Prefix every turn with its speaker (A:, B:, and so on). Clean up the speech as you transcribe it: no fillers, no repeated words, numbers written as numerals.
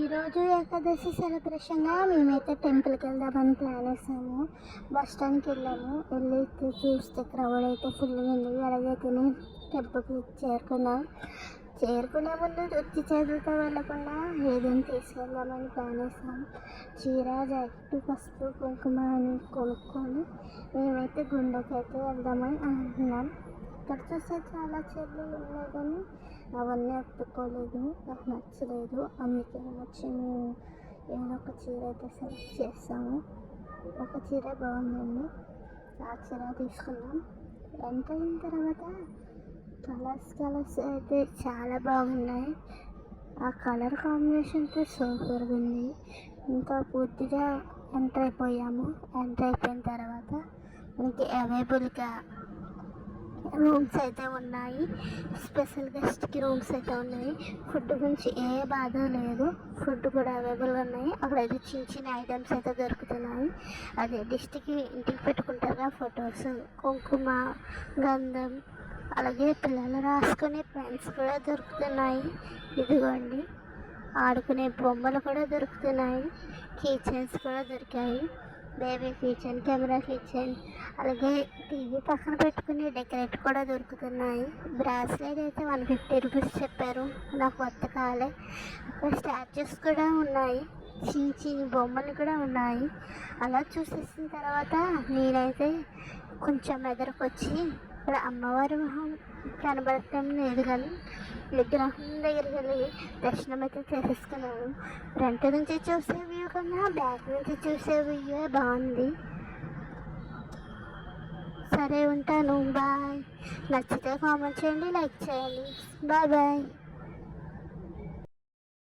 A: ఈరోజు ఏకాదశి సెలబ్రేషన్గా మేమైతే టెంపుల్కి వెళ్దామని ప్లాన్ వేసాము. బస్ స్టాండ్కి వెళ్ళాము. వెళ్ళి చూస్తే క్రౌడ్ అయితే ఫుల్గా ఉంది. అలాగే తిని టెంపుల్కి చేరుకునే ముందు వచ్చి చేతులతో వెళ్ళకుండా ఏదైనా తీసుకెళ్దామని ప్లాన్ వేసాము. చీర, జాకెట్, పసుపు, కుంకుమ అని కొనుక్కొని మేమైతే గుండెకైతే వెళ్దామని అనుకున్నాం. ఇక్కడ చూస్తే చాలా చీరలు ఉన్నాయి కానీ అవన్నీ ఒప్పుకోలేదు, నాకు నచ్చలేదు. అందుకే వచ్చి మేము ఏదో ఒక చీర అయితే సెలెక్ట్ చేస్తాము. ఒక చీర బాగుందండి, ఆ చీర తీసుకున్నాం. ఎంటర్ అయిన తర్వాత కలర్స్ అయితే చాలా బాగున్నాయి. ఆ కలర్ కాంబినేషన్తో సూపర్గా ఉంది. ఇంకా పూర్తిగా ఎంటర్ అయిపోయిన తర్వాత మనకి అవైలబుల్గా రూమ్స్ అయితే ఉన్నాయి. స్పెషల్ గెస్ట్కి రూమ్స్ అయితే ఉన్నాయి. ఫుడ్ గురించి ఏ బాధ లేదు, ఫుడ్ కూడా అవైలబుల్గా ఉన్నాయి. అక్కడైతే చిన్న ఐటమ్స్ అయితే దొరుకుతున్నాయి. అదే డిస్ట్కి ఇంటికి పెట్టుకుంటారుగా ఫొటోస్, కుంకుమ, గంధం, అలాగే పిల్లలు రాసుకునే పెన్స్ కూడా దొరుకుతున్నాయి. ఇదిగోండి, ఆడుకునే బొమ్మలు కూడా దొరుకుతున్నాయి. కీ చైన్స్ కూడా దొరికాయి. బేబీ కిచెన్, కెమెరా కిచెన్, అలాగే టీవీ పక్కన పెట్టుకుని డెకరేట్ కూడా దొరుకుతున్నాయి. బ్రాస్లెట్ అయితే 150 రూపీస్ చెప్పారు, నాకు కొత్త కాలే. అక్కడ స్టాచ్యూస్ కూడా ఉన్నాయి, చిన్న బొమ్మలు కూడా ఉన్నాయి. అలా చూసేసిన తర్వాత నేనైతే కొంచెం ఎదురుకు వచ్చి ఇక్కడ అమ్మవారి మొహం కనబడటం లేదు కానీ విగ్రహం దగ్గరికి వెళ్ళి దర్శనం అయితే చేసేసుకున్నాను. ఫ్రంట్ నుంచి చూసే వ్యూ కన్నా బ్యాక్ నుంచి చూసే వ్యూ బాగుంది. సరే ఉంటాను, బాయ్. నచ్చితే కామెంట్ చేయండి, లైక్ చేయండి. బాయ్.